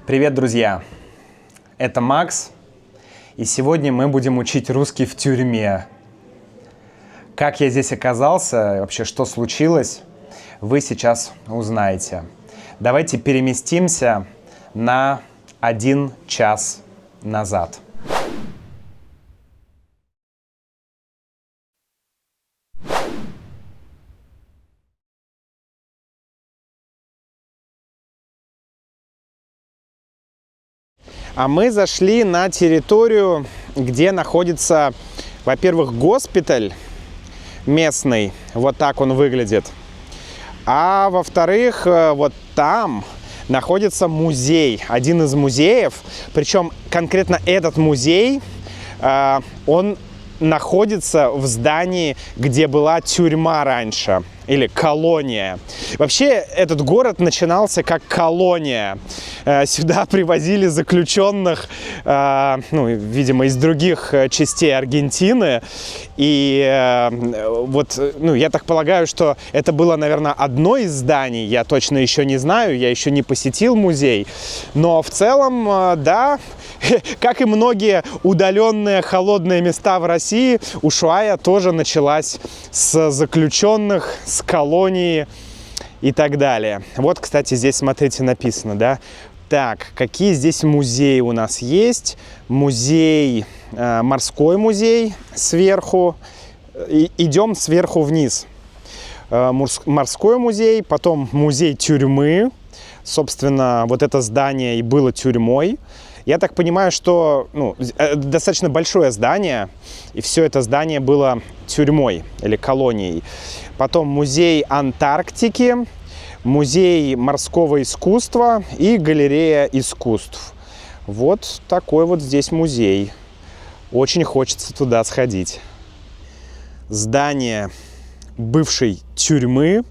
Привет, друзья! Это Макс, и сегодня мы будем учить русский в тюрьме. Как я здесь оказался, вообще что случилось, вы сейчас узнаете. Давайте переместимся на 1 час назад. А мы зашли на территорию, где находится, во-первых, госпиталь местный, вот так он выглядит, а во-вторых, вот там находится музей, один из музеев, причем конкретно этот музей, он находится в здании, где была тюрьма раньше, или колония. Вообще, этот город начинался как колония. Сюда привозили заключенных, видимо, из других частей Аргентины. И вот, я так полагаю, что это было, наверное, одно из зданий. Я точно еще не знаю, я еще не посетил музей. Но в целом, да, как и многие удаленные холодные места в России, Ушуая тоже началась с заключенных, с колонии и так далее. Вот, кстати, здесь, смотрите, написано, да. Так, какие здесь музеи у нас есть? Музей, морской музей сверху. Идем сверху вниз. Морской музей, потом музей тюрьмы. Собственно, вот это здание и было тюрьмой. Я так понимаю, что достаточно большое здание, и все это здание было тюрьмой или колонией. Потом музей Антарктики, музей морского искусства и галерея искусств. Вот такой вот здесь музей. Очень хочется туда сходить. Здание бывшей тюрьмы,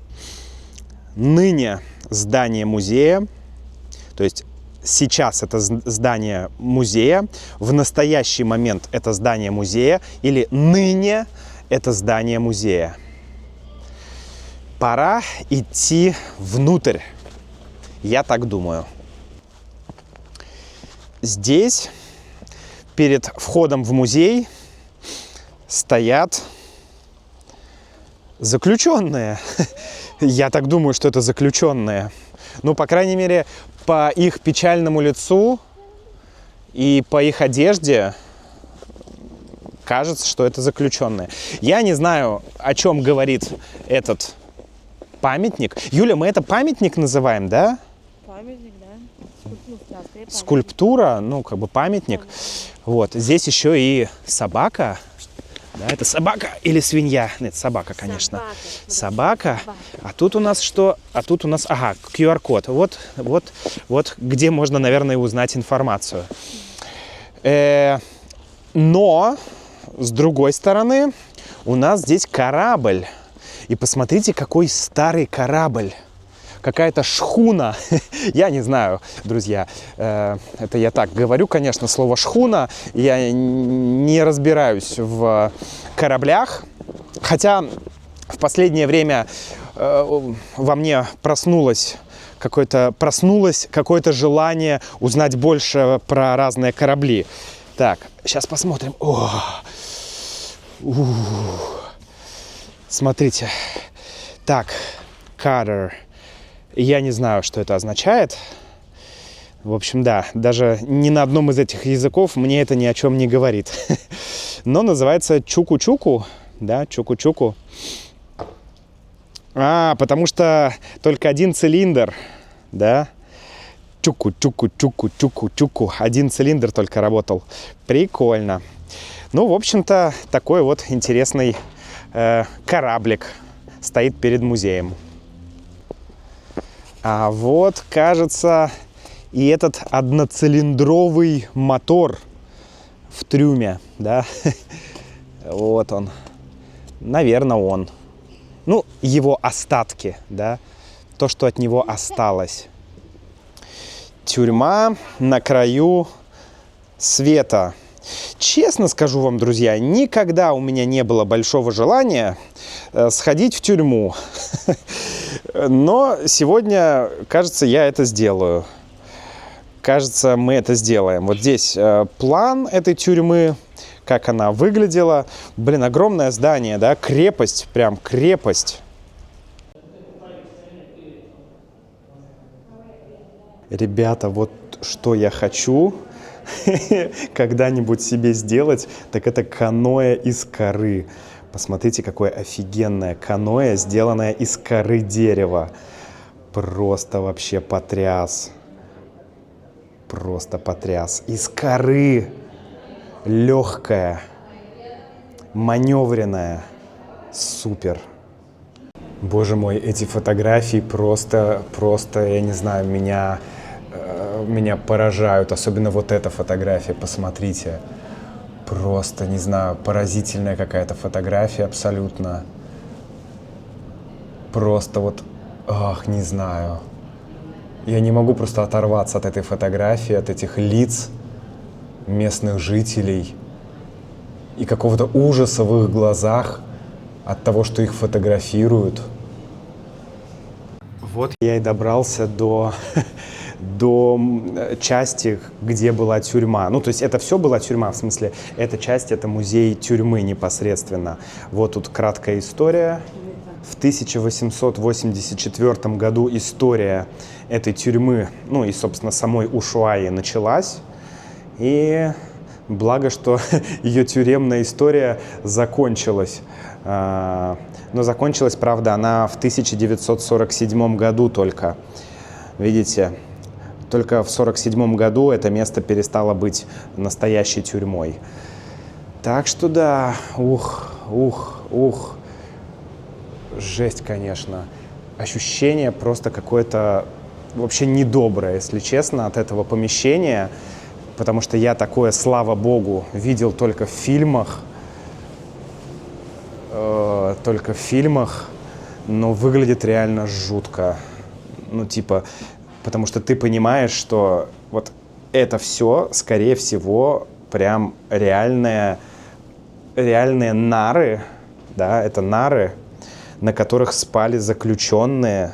ныне здание музея, то есть сейчас это здание музея, в настоящий момент это здание музея, или ныне это здание музея. Пора идти внутрь, я так думаю. Здесь, перед входом в музей, стоят заключенные. Я так думаю, что это заключенные. Ну, по крайней мере, по их печальному лицу и по их одежде кажется, что это заключенные. Я не знаю, о чем говорит этот памятник. Юля, мы это памятник называем, да? Памятник, да. Скульптура, памятник. Вот, здесь еще и собака. Да, это собака или свинья? Нет, собака, конечно. Собака. А тут у нас что? А тут у нас, QR-код. Вот, где можно, наверное, узнать информацию. Но, с другой стороны, у нас здесь корабль. И посмотрите, какой старый корабль. Какая-то шхуна. Я не знаю, друзья, это я так говорю, конечно, слово шхуна. Я не разбираюсь в кораблях. Хотя в последнее время во мне проснулось какое-то желание узнать больше про разные корабли. Так, сейчас посмотрим. Смотрите. Так, cutter. Я не знаю, что это означает. В общем, да, даже ни на одном из этих языков мне это ни о чем не говорит. Но называется чуку-чуку. Да, чуку-чуку. Потому что только один цилиндр. Да. Чуку-чуку-чуку-чуку-чуку. Один цилиндр только работал. Прикольно. В общем-то, такой вот интересный кораблик стоит перед музеем. А вот, кажется, и этот одноцилиндровый мотор в трюме, да, вот он, наверное, он. Его остатки, да, то, что от него осталось. Тюрьма на краю света. Честно скажу вам, друзья, никогда у меня не было большого желания сходить в тюрьму. Но сегодня, кажется, я это сделаю. кажется, мы это сделаем. Вот здесь план этой тюрьмы, как она выглядела. Блин, огромное здание, да, крепость, прям крепость. Ребята, вот что я хочу когда-нибудь себе сделать, так это каноэ из коры. Посмотрите, какое офигенное каноэ, сделанное из коры дерева. Просто вообще потряс. Просто потряс. Из коры. Легкая. Маневренная. Супер. Боже мой, эти фотографии просто, я не знаю, меня поражают. Особенно вот эта фотография, посмотрите. Просто, не знаю, поразительная какая-то фотография абсолютно. Просто вот, ах, не знаю. Я не могу просто оторваться от этой фотографии, от этих лиц местных жителей и какого-то ужаса в их глазах от того, что их фотографируют. Вот я и добрался до части, где была тюрьма. Ну, то есть это все была тюрьма, в смысле, эта часть, это музей тюрьмы непосредственно. Вот тут краткая история. В 1884 году история этой тюрьмы, ну и, собственно, самой Ушуаи началась. И благо, что ее тюремная история закончилась. Но закончилась, правда, она в 1947 году только. Видите? Только в 1947 году это место перестало быть настоящей тюрьмой. Так что да, жесть, конечно. Ощущение просто какое-то вообще недоброе, если честно, от этого помещения. Потому что я такое, слава богу, видел только в фильмах. Но выглядит реально жутко. Ну, типа... Потому что ты понимаешь, что вот это все, скорее всего, прям реальные нары, да, это нары, на которых спали заключенные.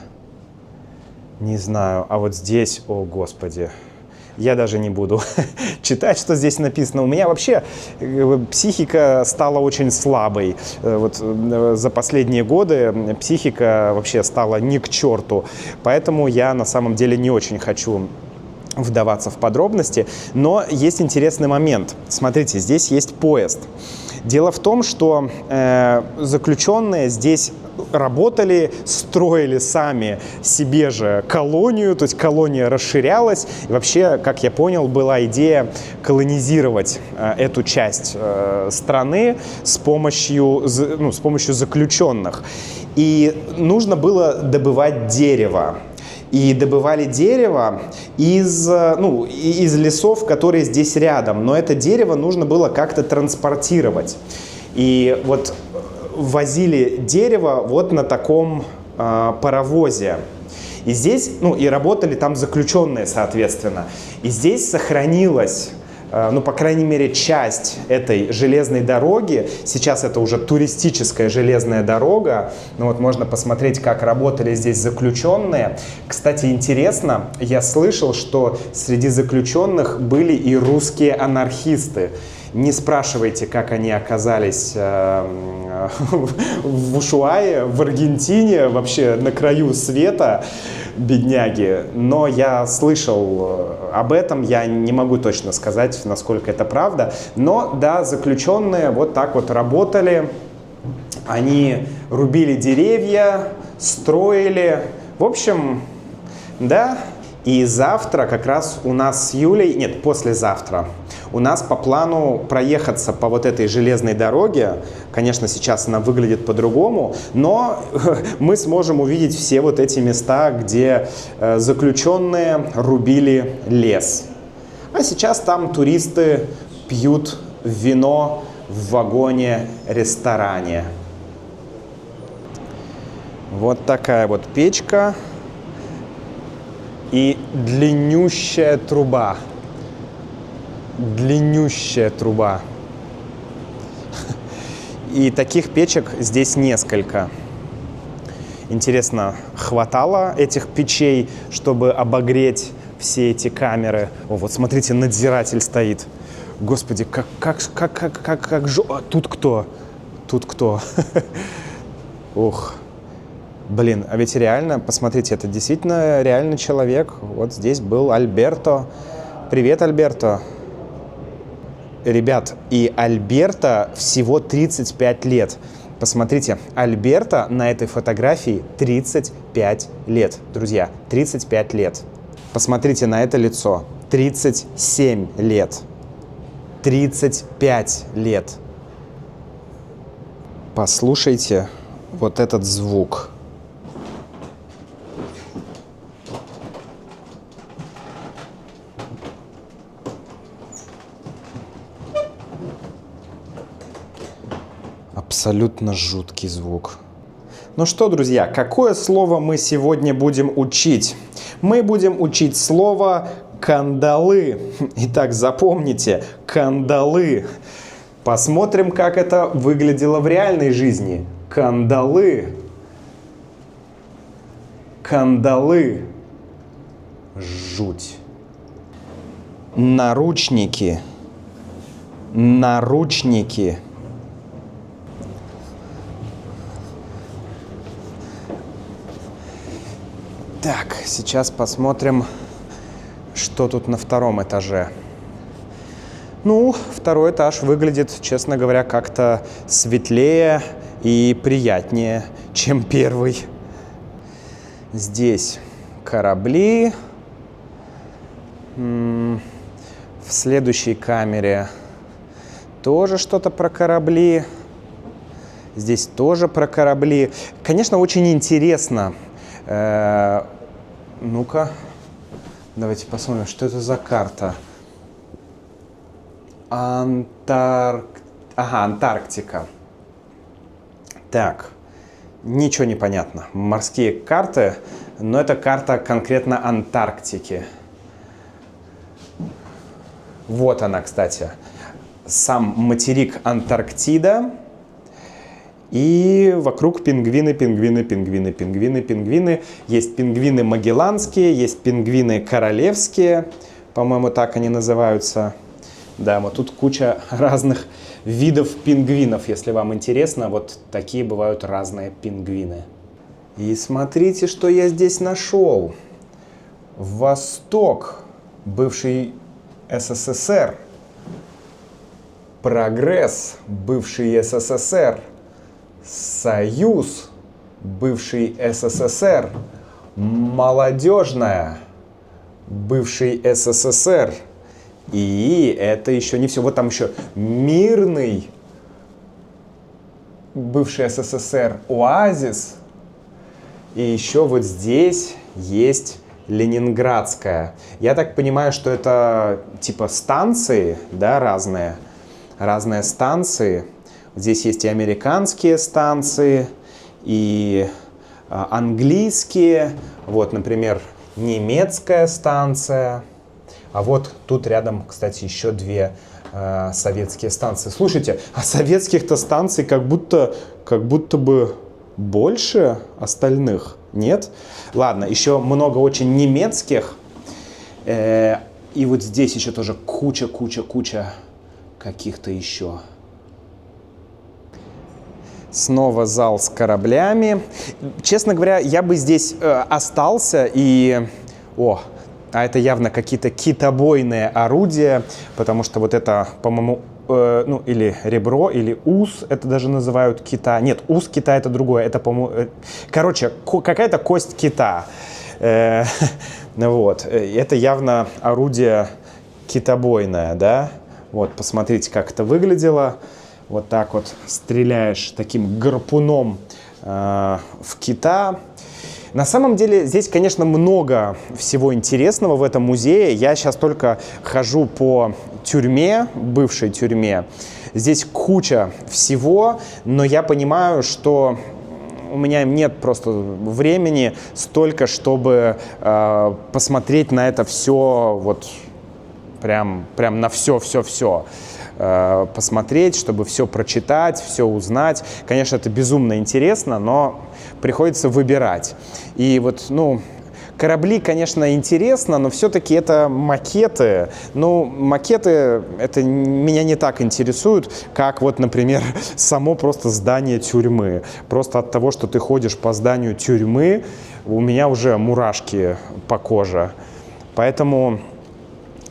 Не знаю, а вот здесь, о господи, я даже не буду читать, что здесь написано. У меня вообще психика стала очень слабой. Вот за последние годы психика вообще стала ни к черту. Поэтому я на самом деле не очень хочу вдаваться в подробности. Но есть интересный момент. Смотрите, здесь есть поезд. Дело в том, что заключенные здесь работали, строили сами себе же колонию, то есть колония расширялась. И вообще, как я понял, была идея колонизировать эту часть страны с помощью заключенных. И нужно было добывать дерево. И добывали дерево из лесов, которые здесь рядом. Но это дерево нужно было как-то транспортировать. И вот возили дерево вот на таком паровозе. И здесь, и работали там заключенные, соответственно. И здесь сохранилась, по крайней мере, часть этой железной дороги. Сейчас это уже туристическая железная дорога. Можно посмотреть, как работали здесь заключенные. Кстати, интересно, я слышал, что среди заключенных были и русские анархисты. Не спрашивайте, как они оказались в Ушуае, в Аргентине, вообще на краю света, бедняги. Но я слышал об этом, я не могу точно сказать, насколько это правда. Но да, заключенные вот так вот работали. Они рубили деревья, строили. В общем, да. И завтра как раз у нас с Юлей, послезавтра, у нас по плану проехаться по вот этой железной дороге. Конечно, сейчас она выглядит по-другому, но мы сможем увидеть все вот эти места, где заключенные рубили лес. А сейчас там туристы пьют вино в вагоне-ресторане. Вот такая вот печка. И длиннющая труба. Длиннющая труба. И таких печек здесь несколько. Интересно, хватало этих печей, чтобы обогреть все эти камеры. О, вот смотрите, надзиратель стоит. Господи, как же... А тут кто? Тут кто? Ух. Блин, а ведь реально, посмотрите, это действительно реальный человек. Вот здесь был Альберто. Привет, Альберто. Ребят, и Альберто всего 35 лет. Посмотрите, Альберто на этой фотографии 35 лет. Друзья, 35 лет. Посмотрите на это лицо. 37 лет. 35 лет. Послушайте вот этот звук. Абсолютно жуткий звук. Ну что, друзья, какое слово мы сегодня будем учить? Мы будем учить слово «кандалы». Итак, запомните, кандалы. Посмотрим, как это выглядело в реальной жизни. Кандалы. Кандалы. Жуть. Наручники. Наручники. Так, сейчас посмотрим, что тут на втором этаже. Ну, второй этаж выглядит, честно говоря, как-то светлее и приятнее, чем первый. Здесь корабли. В следующей камере тоже что-то про корабли. Здесь тоже про корабли. Конечно, очень интересно. Ну-ка, давайте посмотрим, что это за карта. Антарктика. Так, ничего не понятно. Морские карты, но это карта конкретно Антарктики. Вот она, кстати. Сам материк Антарктида. И вокруг пингвины, пингвины, пингвины, пингвины, пингвины. Есть пингвины магелланские, есть пингвины королевские. По-моему, так они называются. Да, вот тут куча разных видов пингвинов. Если вам интересно, вот такие бывают разные пингвины. И смотрите, что я здесь нашел. Восток, бывший СССР. Прогресс, бывший СССР. Союз, бывший СССР. Молодежная, бывший СССР. И это еще не все. Вот там еще мирный, бывший СССР, оазис. И еще вот здесь есть Ленинградская. Я так понимаю, что это типа станции, да, разные станции. Здесь есть и американские станции, и английские. Вот, например, немецкая станция. А вот тут рядом, кстати, еще две советские станции. Слушайте, а советских-то станций как будто бы больше остальных, нет? Ладно, еще много очень немецких. И вот здесь еще тоже куча каких-то еще. Снова зал с кораблями. Честно говоря, я бы здесь остался и... А это явно какие-то китобойные орудия, потому что вот это, по-моему, ну, или ребро, или ус, это даже называют кита. Нет, ус кита это другое, это, по-моему... Короче, какая-то кость кита. Вот, это явно орудие китобойное, да? Вот, посмотрите, как это выглядело. Вот так вот стреляешь таким гарпуном в кита. На самом деле здесь, конечно, много всего интересного в этом музее. Я сейчас только хожу по тюрьме, бывшей тюрьме. Здесь куча всего, но я понимаю, что у меня нет просто времени столько, чтобы посмотреть на это все, вот прям на все. Посмотреть, чтобы все прочитать, все узнать. Конечно, это безумно интересно, но приходится выбирать. И вот, ну, Корабли, конечно, интересно, но все-таки это макеты. Ну, макеты это меня не так интересуют, как вот, например, само просто здание тюрьмы. Просто от того, что ты ходишь по зданию тюрьмы, у меня уже мурашки по коже. Поэтому,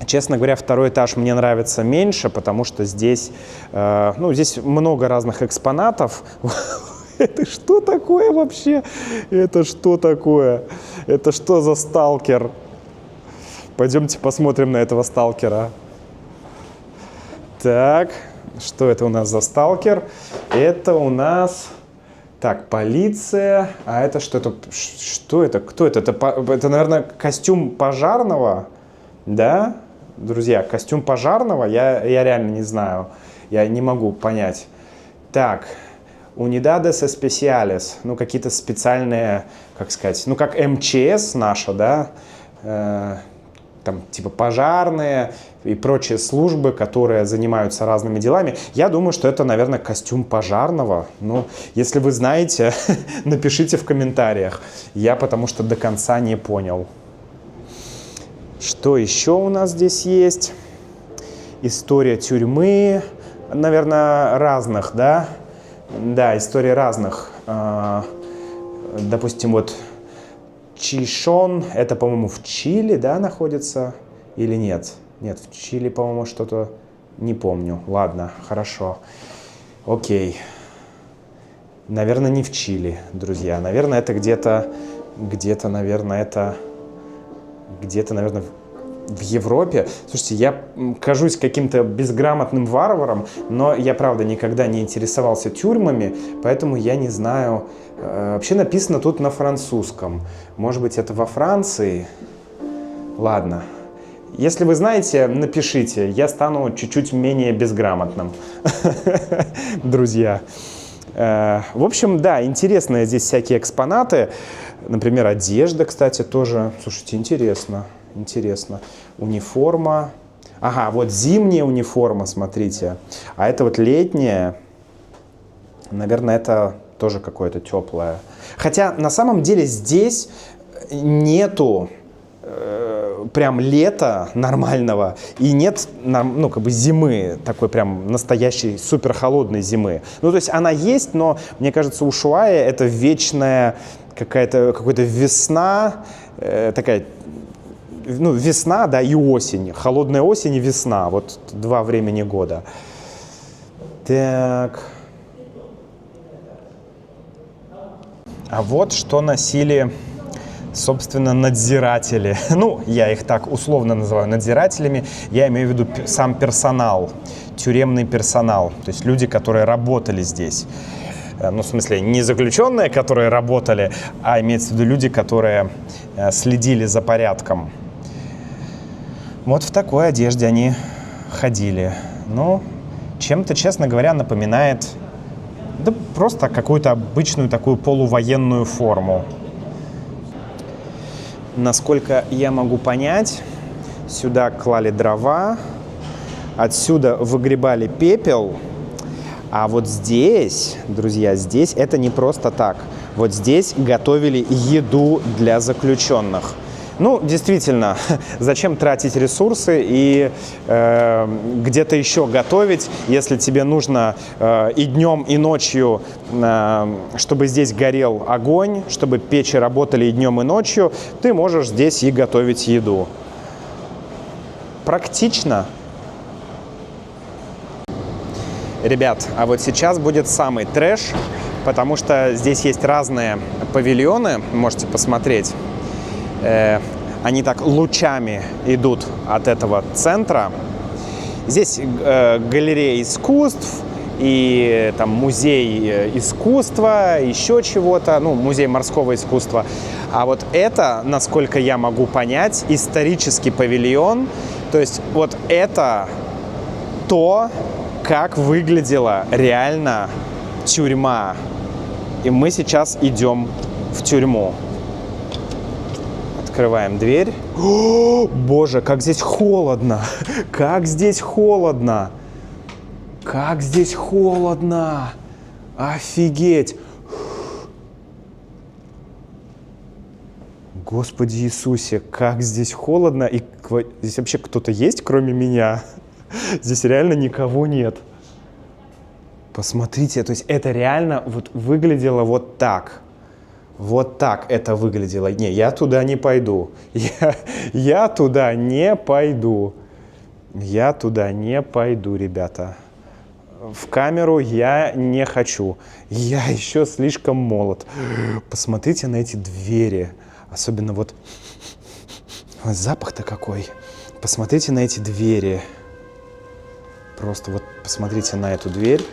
честно говоря, второй этаж мне нравится меньше, потому что здесь, здесь много разных экспонатов. Это что такое вообще? Это что такое? Это что за сталкер? Пойдемте посмотрим на этого сталкера. Так, что это у нас за сталкер? Это у нас... Так, полиция. А это что? Что это? Кто это? Это, наверное, костюм пожарного? Да? Друзья, костюм пожарного? Я реально не знаю. Я не могу понять. Так... Unidades Especiales, ну, какие-то специальные, как сказать, ну, как МЧС наша, да, там, типа пожарные и прочие службы, которые занимаются разными делами. Я думаю, что это, наверное, костюм пожарного. Ну, если вы знаете, напишите в комментариях. Я потому что до конца не понял. Что еще у нас здесь есть? История тюрьмы, наверное, разных, да? Да, истории разных. Допустим, вот Чишон, это, по-моему, в Чили, да, находится? Или нет? Нет, в Чили, по-моему, что-то не помню. Ладно, хорошо. Окей. Наверное, не в Чили, друзья. Наверное, это где-то, наверное, в Европе. Слушайте, я кажусь каким-то безграмотным варваром, но я, правда, никогда не интересовался тюрьмами, поэтому я не знаю. Вообще написано тут на французском. Может быть, это во Франции? Ладно. Если вы знаете, напишите. Я стану чуть-чуть менее безграмотным. Друзья. В общем, да, интересные здесь всякие экспонаты. Например, одежда, кстати, тоже. Слушайте, интересно. Интересно. Униформа. Ага, вот зимняя униформа, смотрите. А это вот летняя. Наверное, это тоже какое-то теплое. Хотя на самом деле здесь нету прям лета нормального и нет, ну, как бы зимы, такой прям настоящей супер холодной зимы. Ну, то есть она есть, но мне кажется, Ушуаи это вечная какая-то весна, такая, ну, весна, да, и осень. Холодная осень и весна. Вот два времени года. Так. А вот что носили, собственно, надзиратели. Ну, я их так условно называю надзирателями. Я имею в виду сам персонал, тюремный персонал. То есть люди, которые работали здесь. Ну, в смысле, не заключенные, которые работали, а имеется в виду люди, которые следили за порядком. Вот в такой одежде они ходили. Ну, чем-то, честно говоря, напоминает, да, просто какую-то обычную такую полувоенную форму. Насколько я могу понять, сюда клали дрова, отсюда выгребали пепел, а вот здесь, друзья, здесь это не просто так. Вот здесь готовили еду для заключенных. Ну, действительно, зачем тратить ресурсы и где-то еще готовить, если тебе нужно и днем, и ночью, чтобы здесь горел огонь, чтобы печи работали и днем, и ночью, ты можешь здесь и готовить еду. Практично. Ребят, а вот сейчас будет самый трэш, потому что здесь есть разные павильоны, можете посмотреть. Они так лучами идут от этого центра. Здесь галерея искусств и там музей искусства, еще чего-то, ну, музей морского искусства. А вот это, насколько я могу понять, исторический павильон. То есть вот это то, как выглядела реально тюрьма. И мы сейчас идем в тюрьму. Открываем дверь. О, боже, как здесь холодно! Как здесь холодно! Как здесь холодно! Офигеть! Господи Иисусе, как здесь холодно. И здесь вообще кто-то есть, кроме меня? Здесь реально никого нет. Посмотрите, то есть это реально вот выглядело вот так. Вот так это выглядело. Не, я туда не пойду. Я туда не пойду. Я туда не пойду, ребята. В камеру я не хочу. Я еще слишком молод. Посмотрите на эти двери. Особенно вот запах-то какой. Посмотрите на эти двери. Просто вот посмотрите на эту дверь.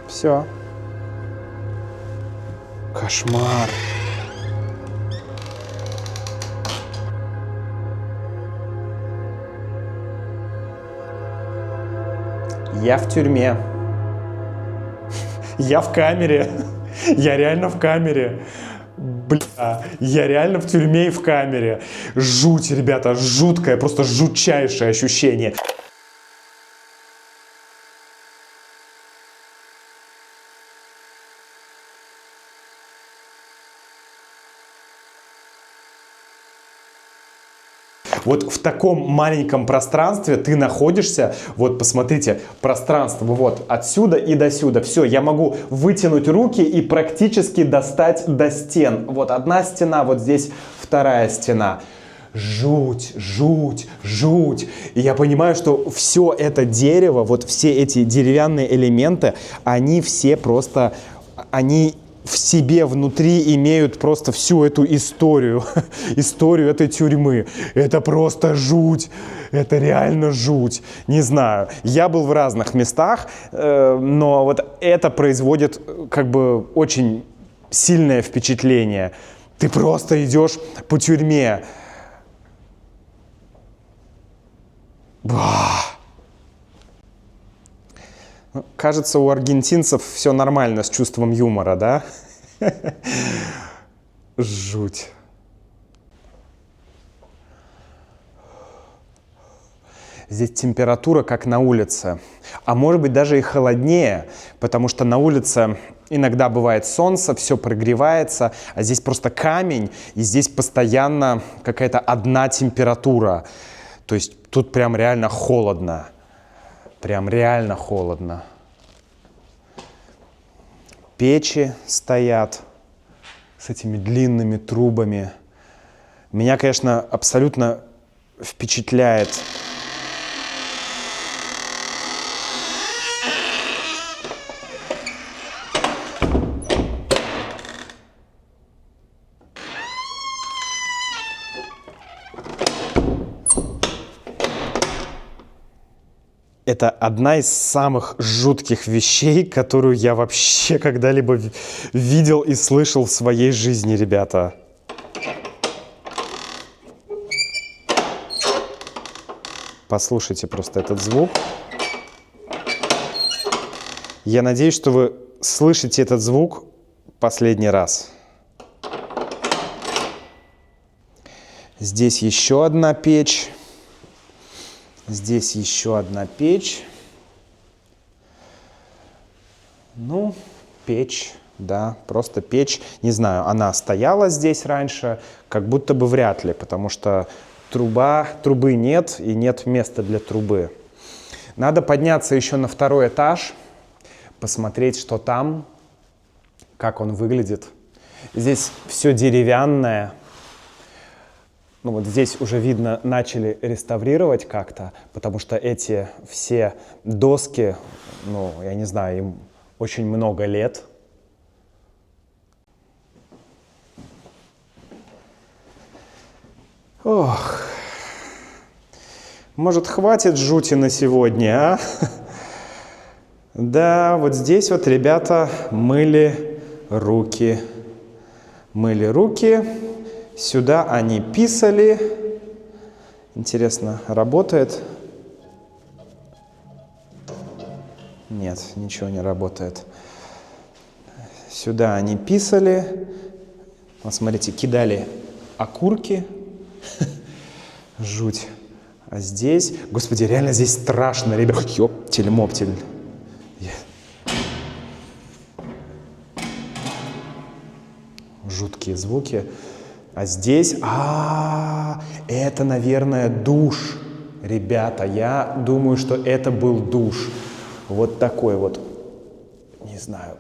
Все. Кошмар. Я в тюрьме. Я в камере. Я реально в камере. Бля, я реально в тюрьме и в камере. Жуть, ребята, жуткое, просто жутчайшее ощущение. Вот в таком маленьком пространстве ты находишься, вот посмотрите, пространство вот отсюда и до сюда. Все, я могу вытянуть руки и практически достать до стен. Вот одна стена, вот здесь вторая стена. Жуть, жуть, жуть. И я понимаю, что все это дерево, вот все эти деревянные элементы, они все просто, они в себе внутри имеют просто всю эту историю, историю этой тюрьмы. Это просто жуть, это реально жуть. Не знаю, я был в разных местах, но вот это производит как бы очень сильное впечатление. Ты просто идешь по тюрьме. Кажется, у аргентинцев все нормально с чувством юмора, да? Жуть. Здесь температура как на улице, а может быть даже и холоднее, потому что на улице иногда бывает солнце, все прогревается, а здесь просто камень, и здесь постоянно какая-то одна температура. То есть тут прям реально холодно. Прям реально холодно. Печи стоят с этими длинными трубами. Меня, конечно, абсолютно впечатляет. Это одна из самых жутких вещей, которую я вообще когда-либо видел и слышал в своей жизни, ребята. Послушайте просто этот звук. Я надеюсь, что вы слышите этот звук последний раз. Здесь еще одна печь. Здесь еще одна печь. Ну, печь, да, просто печь. Не знаю, она стояла здесь раньше, как будто бы вряд ли, потому что трубы нет и нет места для трубы. Надо подняться еще на второй этаж, посмотреть, что там, как он выглядит. Здесь все деревянное. Ну вот здесь уже видно, начали реставрировать как-то, потому что эти все доски, ну, я не знаю, им очень много лет. Ох, может, хватит жути на сегодня, а? Да, вот здесь вот ребята мыли руки. Мыли руки. Сюда они писали. Интересно, работает? Нет, ничего не работает. Сюда они писали. Вот смотрите, кидали окурки. Жуть. А здесь, господи, реально здесь страшно, ребят. Ёптель-моптель. Жуткие звуки. А здесь, это, наверное, душ. Ребята, я думаю, что это был душ. Вот такой вот. Не знаю.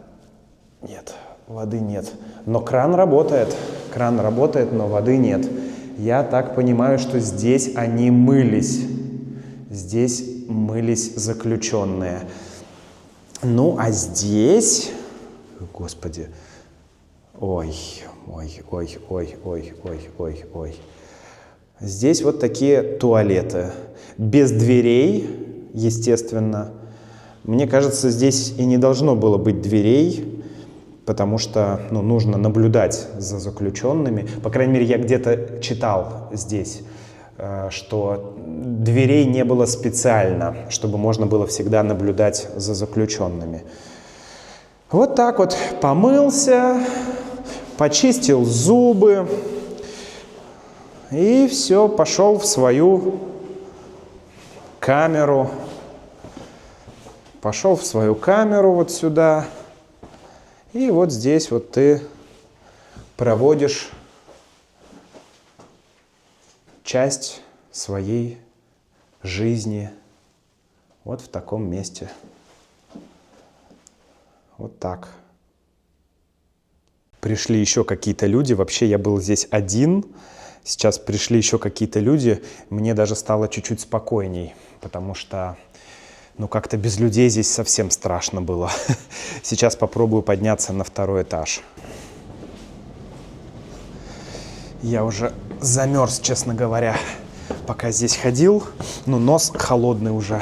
Нет, воды нет. Но кран работает. Кран работает, но воды нет. Я так понимаю, что здесь они мылись. Здесь мылись заключенные. Ну, а здесь... Господи. Ой. Здесь вот такие туалеты. Без дверей, естественно. Мне кажется, здесь и не должно было быть дверей, потому что нужно наблюдать за заключенными. По крайней мере, я где-то читал здесь, что дверей не было специально, чтобы можно было всегда наблюдать за заключенными. Вот так вот помылся, почистил зубы и все, пошел в свою камеру. Пошел в свою камеру вот сюда. И вот здесь вот ты проводишь часть своей жизни вот в таком месте. Вот так. Пришли еще какие-то люди. Вообще я был здесь один. Сейчас пришли еще какие-то люди. Мне даже стало чуть-чуть спокойней, потому что как-то без людей здесь совсем страшно было. Сейчас попробую подняться на второй этаж. Я уже замерз, честно говоря, пока здесь ходил. Нос холодный уже.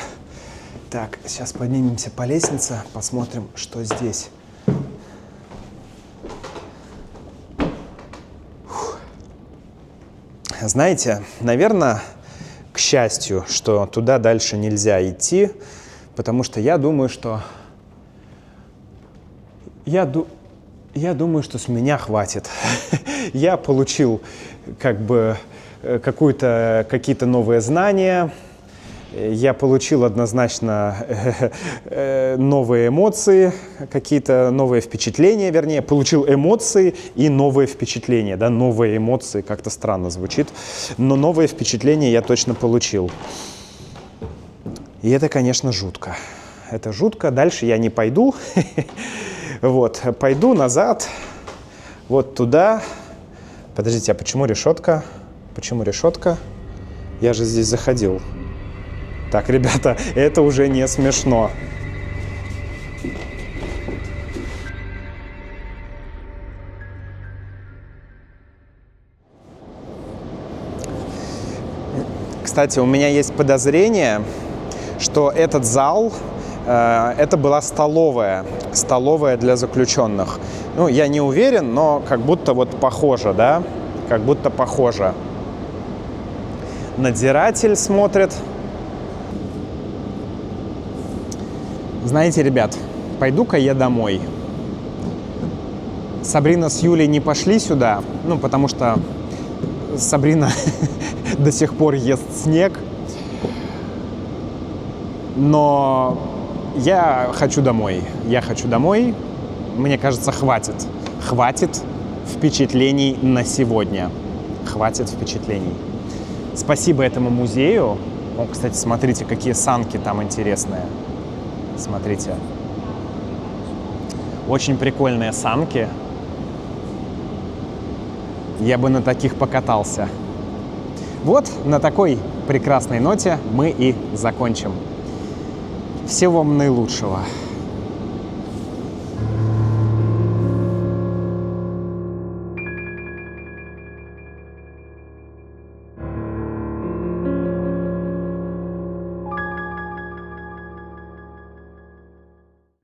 Так, сейчас поднимемся по лестнице, посмотрим, что здесь. Знаете, наверное, к счастью, что туда дальше нельзя идти, потому что я думаю, что с меня хватит. Я получил какие-то новые знания. Я получил однозначно новые эмоции, какие-то новые впечатления, вернее, получил эмоции и новые впечатления. Да, новые эмоции, как-то странно звучит, но новые впечатления я точно получил. И это, конечно, жутко. Это жутко. Дальше я не пойду. Вот, пойду назад, вот туда. Подождите, а почему решетка? Почему решетка? Я же здесь заходил. Так, ребята, это уже не смешно. Кстати, у меня есть подозрение, что этот зал, это была столовая для заключенных. Я не уверен, но как будто вот похоже, да? Как будто похоже. Надзиратель смотрит. Знаете, ребят, пойду-ка я домой. Сабрина с Юлей не пошли сюда, потому что Сабрина до сих пор ест снег. Но я хочу домой. Мне кажется, хватит. Хватит впечатлений на сегодня. Хватит впечатлений. Спасибо этому музею. Кстати, смотрите, какие санки там интересные. Смотрите. Очень прикольные санки. Я бы на таких покатался. Вот на такой прекрасной ноте мы и закончим. Всего вам наилучшего.